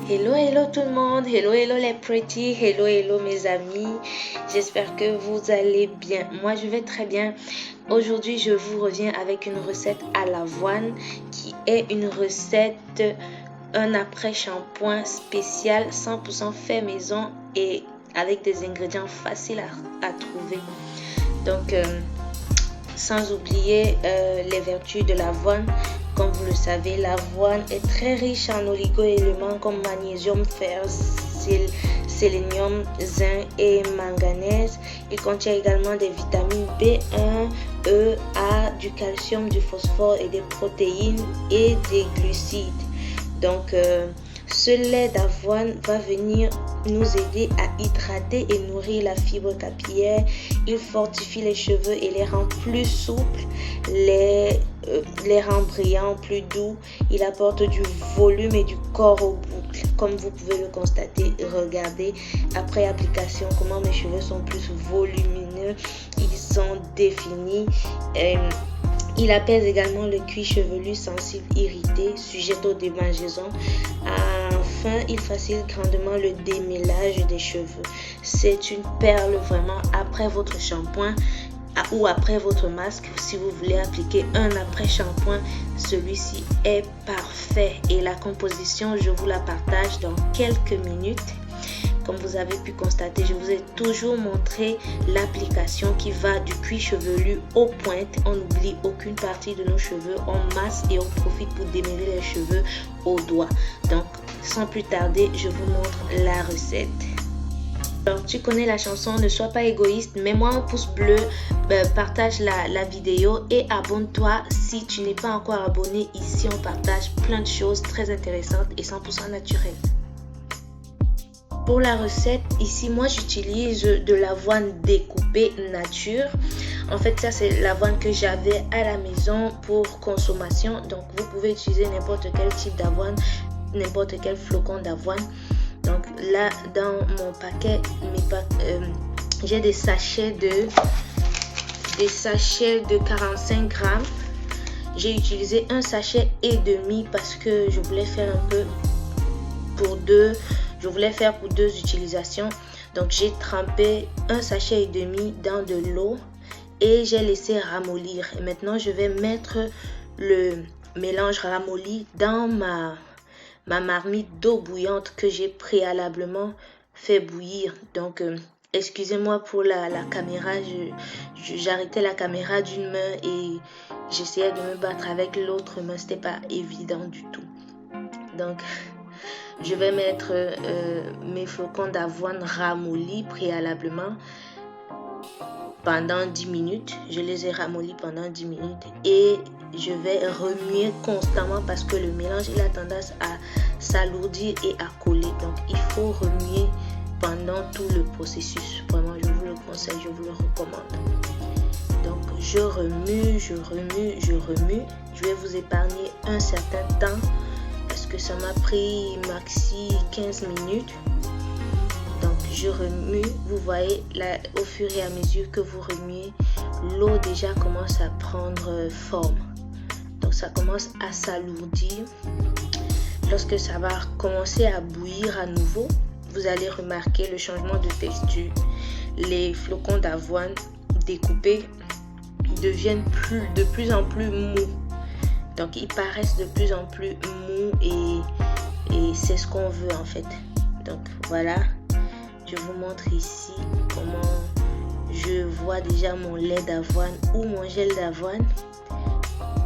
Hello tout le monde, hello les pretty, hello mes amis, j'espère que vous allez bien. Moi je vais très bien. Aujourd'hui je vous reviens avec une recette à l'avoine qui est une recette, un après-shampoing spécial 100% fait maison et avec des ingrédients faciles à trouver. Donc sans oublier les vertus de l'avoine. Comme vous le savez, l'avoine est très riche en oligo-éléments comme magnésium, fer, sélénium, zinc et manganèse. Il contient également des vitamines B1, E, A, du calcium, du phosphore et des protéines et des glucides. Donc, ce lait d'avoine va venir nous aider à hydrater et nourrir la fibre capillaire. Il fortifie les cheveux et les rend plus souples, les rend brillants, plus doux. Il apporte du volume et du corps aux boucles. Comme vous pouvez le constater, regardez après application comment mes cheveux sont plus volumineux, ils sont définis. Il apaise également le cuir chevelu sensible irrité, sujet aux démangeaisons. Enfin, il facilite grandement le démêlage des cheveux. C'est une perle vraiment après votre shampoing ou après votre masque. Si vous voulez appliquer un après-shampoing, celui-ci est parfait. Et la composition, je vous la partage dans quelques minutes. Comme vous avez pu constater, je vous ai toujours montré l'application qui va du cuir chevelu aux pointes. On n'oublie aucune partie de nos cheveux, on masse et on profite pour démêler les cheveux aux doigts. Donc, sans plus tarder, je vous montre la recette. Alors, tu connais la chanson, ne sois pas égoïste, mets-moi un pouce bleu, partage la vidéo et abonne-toi si tu n'es pas encore abonné. Ici, on partage plein de choses très intéressantes et 100% naturelles. Pour la recette, ici, moi, j'utilise de l'avoine découpée nature. En fait, ça, c'est l'avoine que j'avais à la maison pour consommation. Donc, vous pouvez utiliser n'importe quel type d'avoine, n'importe quel flocon d'avoine. Donc, là, dans mon paquet, j'ai des sachets de 45 grammes. J'ai utilisé un sachet et demi parce que je voulais faire un peu pour deux. Je voulais faire pour deux utilisations. Donc, j'ai trempé un sachet et demi dans de l'eau et j'ai laissé ramollir. Et maintenant, je vais mettre le mélange ramolli dans ma marmite d'eau bouillante que j'ai préalablement fait bouillir. Donc, excusez-moi pour la caméra. J'arrêtais la caméra d'une main et j'essayais de me battre avec l'autre main. C'était pas évident du tout. Donc, je vais mettre mes flocons d'avoine ramollis préalablement pendant 10 minutes. Je les ai ramollis pendant 10 minutes et je vais remuer constamment parce que le mélange il a tendance à s'alourdir et à coller. Donc, il faut remuer pendant tout le processus. Vraiment, je vous le conseille, je vous le recommande. Donc, je remue. Je vais vous épargner un certain temps. Parce que ça m'a pris maxi 15 minutes. Donc je remue. Vous voyez là, au fur et à mesure que vous remuez, l'eau déjà commence à prendre forme. Donc ça commence à s'alourdir. Lorsque ça va commencer à bouillir à nouveau, vous allez remarquer le changement de texture. Les flocons d'avoine découpés deviennent de plus en plus mous. Donc, ils paraissent de plus en plus mous et c'est ce qu'on veut en fait. Donc, voilà. Je vous montre ici comment je vois déjà mon lait d'avoine ou mon gel d'avoine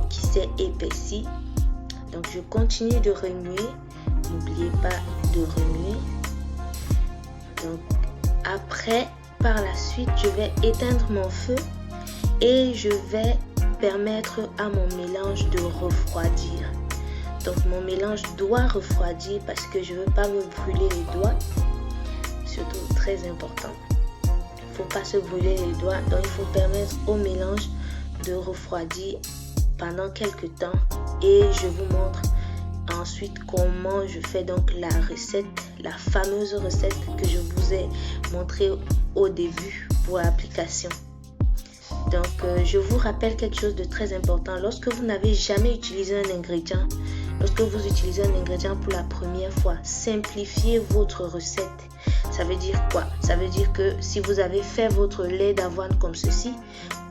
qui s'est épaissi. Donc, je continue de remuer. N'oubliez pas de remuer. Donc, après, par la suite, je vais éteindre mon feu et je vais permettre à mon mélange de refroidir. Donc mon mélange doit refroidir parce que je ne veux pas me brûler les doigts. Surtout très important. Il ne faut pas se brûler les doigts. Donc il faut permettre au mélange de refroidir pendant quelques temps. Et je vous montre ensuite comment je fais donc la recette, la fameuse recette que je vous ai montrée au début pour l'application. Donc, je vous rappelle quelque chose de très important. Lorsque vous n'avez jamais utilisé un ingrédient, lorsque vous utilisez un ingrédient pour la première fois, simplifiez votre recette. Ça veut dire quoi? Ça veut dire que si vous avez fait votre lait d'avoine comme ceci,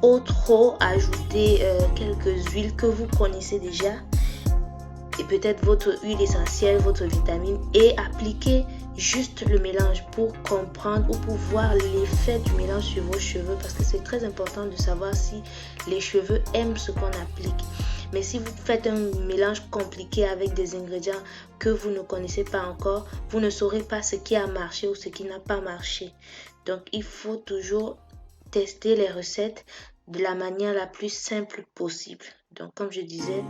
au trop ajoutez quelques huiles que vous connaissez déjà et peut-être votre huile essentielle, votre vitamine, et appliquez juste le mélange pour comprendre ou pour voir l'effet du mélange sur vos cheveux, parce que c'est très important de savoir si les cheveux aiment ce qu'on applique. Mais si vous faites un mélange compliqué avec des ingrédients que vous ne connaissez pas encore, vous ne saurez pas ce qui a marché ou ce qui n'a pas marché. Donc il faut toujours tester les recettes de la manière la plus simple possible. Donc comme je disais,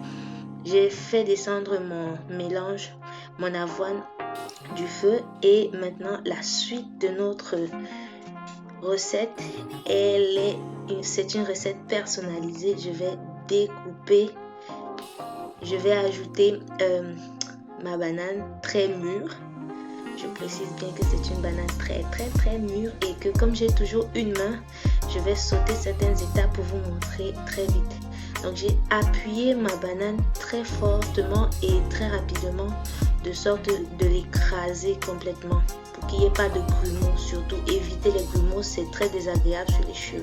j'ai fait descendre mon mélange, mon avoine du feu, et maintenant la suite de notre recette, c'est une recette personnalisée. Je vais découper, je vais ajouter ma banane très mûre. Je précise bien que c'est une banane très mûre et que comme j'ai toujours une main, je vais sauter certaines étapes pour vous montrer très vite. Donc j'ai appuyé ma banane très fortement et très rapidement, de sorte de l'écraser complètement pour qu'il n'y ait pas de grumeaux. Surtout éviter les grumeaux, c'est très désagréable sur les cheveux.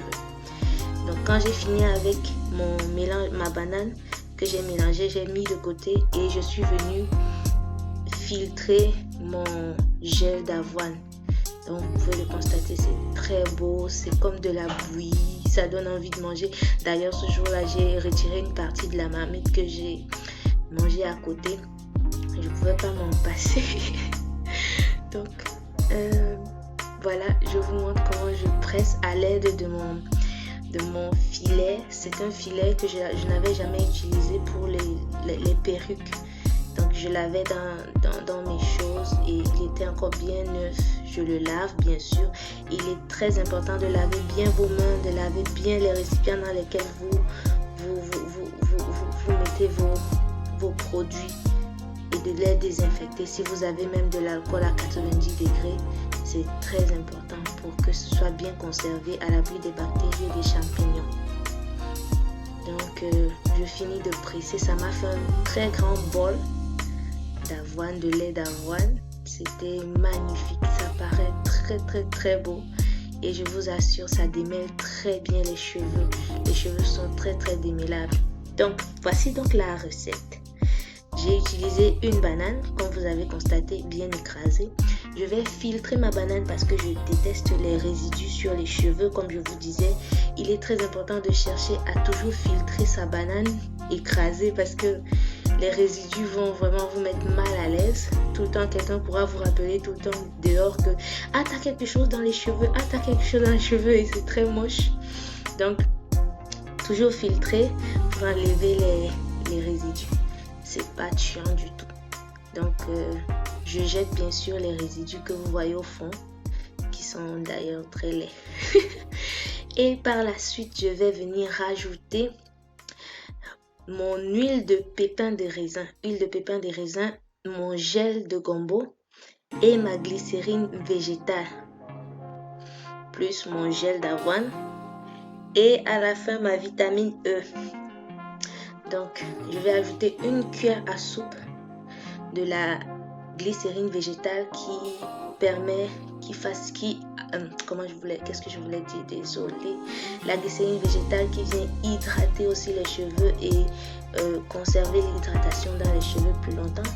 Donc quand j'ai fini avec mon mélange, ma banane que j'ai mélangée, j'ai mis de côté et je suis venue filtrer mon gel d'avoine. Donc vous pouvez le constater, c'est très beau, c'est comme de la bouillie, ça donne envie de manger. D'ailleurs ce jour-là, j'ai retiré une partie de la marmite que j'ai mangée à côté. Je ne pouvais pas m'en passer. Donc voilà, je vous montre comment je presse à l'aide de mon filet. C'est un filet que je n'avais jamais utilisé pour les perruques. Donc je l'avais dans mes choses et il était encore bien neuf. Je le lave bien sûr. Il est très important de laver bien vos mains, de laver bien les récipients dans lesquels vous mettez vos produits et de les désinfecter. Si vous avez même de l'alcool à 90 degrés, c'est très important pour que ce soit bien conservé à l'abri des bactéries et des champignons. Donc je finis de presser. Ça m'a fait un très grand bol d'avoine, de lait d'avoine. C'était magnifique, ça paraît très beau et je vous assure, ça démêle très bien les cheveux. Les cheveux sont très démêlables. Donc voici donc la recette. J'ai utilisé une banane, comme vous avez constaté, bien écrasée. Je vais filtrer ma banane parce que je déteste les résidus sur les cheveux. Comme je vous disais, il est très important de chercher à toujours filtrer sa banane écrasée parce que les résidus vont vraiment vous mettre mal à l'aise. Tout le temps, quelqu'un pourra vous rappeler tout le temps dehors que « Ah, t'as quelque chose dans les cheveux, ah, t'as quelque chose dans les cheveux » et c'est très moche. Donc, toujours filtrer pour enlever les résidus. C'est pas chiant du tout. Donc, je jette bien sûr les résidus que vous voyez au fond, qui sont d'ailleurs très laids. Et par la suite, je vais venir rajouter mon huile de pépins de raisin, mon gel de gombo et ma glycérine végétale, plus mon gel d'avoine et à la fin ma vitamine E. Donc je vais ajouter une cuillère à soupe de la glycérine végétale qu'est-ce que je voulais dire, désolée. La glycérine végétale qui vient hydrater aussi les cheveux et conserver l'hydratation dans les cheveux plus longtemps.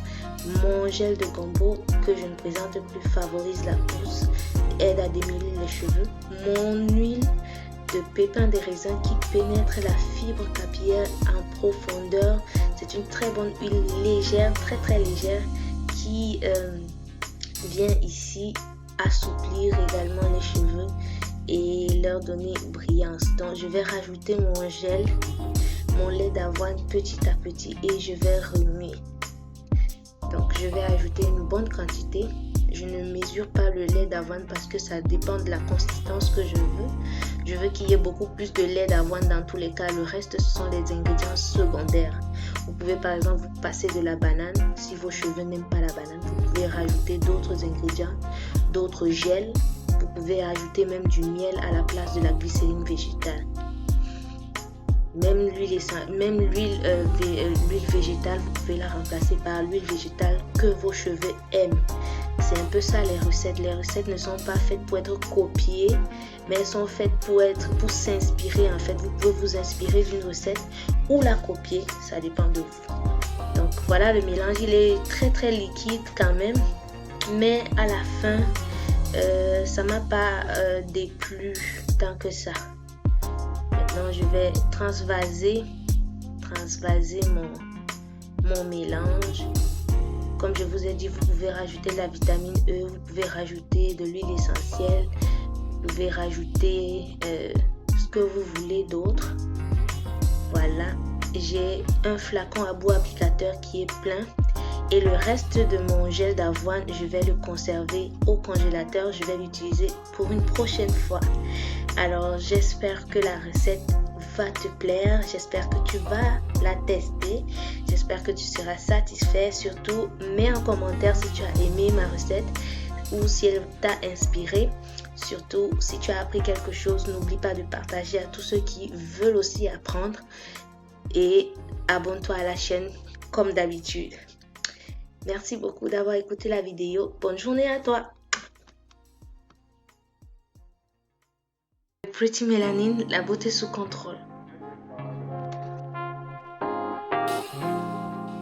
Mon gel de gombo que je ne présente plus favorise la pousse, aide à démêler les cheveux. Mon huile de pépins de raisin qui pénètre la fibre capillaire en profondeur. C'est une très bonne huile légère, très légère, qui vient ici assouplir également les cheveux et leur donner brillance. Donc je vais rajouter mon gel, mon lait d'avoine petit à petit et je vais remuer. Donc je vais ajouter une bonne quantité. Je ne mesure pas le lait d'avoine parce que ça dépend de la consistance que je veux. Je veux qu'il y ait beaucoup plus de lait d'avoine dans tous les cas. Le reste, ce sont des ingrédients secondaires. Vous pouvez par exemple vous passer de la banane. Si vos cheveux n'aiment pas la banane, vous pouvez rajouter d'autres ingrédients, d'autres gels. Vous pouvez ajouter même du miel à la place de la glycérine végétale. Même l'huile végétale, vous pouvez la remplacer par l'huile végétale que vos cheveux aiment. C'est un peu ça les recettes. Les recettes ne sont pas faites pour être copiées, mais elles sont faites pour s'inspirer. En fait, vous pouvez vous inspirer d'une recette ou la copier, ça dépend de vous. Donc voilà, le mélange, il est très très liquide quand même, mais à la fin, ça m'a pas déplu tant que ça. Maintenant, je vais transvaser mon mélange. Comme je vous ai dit, vous pouvez rajouter de la vitamine E, vous pouvez rajouter de l'huile essentielle, vous pouvez rajouter ce que vous voulez d'autre. Voilà, j'ai un flacon à bout applicateur qui est plein. Et le reste de mon gel d'avoine, je vais le conserver au congélateur. Je vais l'utiliser pour une prochaine fois. Alors, j'espère que la recette va te plaire. J'espère que tu vas la tester. J'espère que tu seras satisfait. Surtout, mets en commentaire si tu as aimé ma recette ou si elle t'a inspiré. Surtout, si tu as appris quelque chose, n'oublie pas de partager à tous ceux qui veulent aussi apprendre. Et abonne-toi à la chaîne comme d'habitude. Merci beaucoup d'avoir écouté la vidéo. Bonne journée à toi. Pretty Mélanine, la beauté sous contrôle.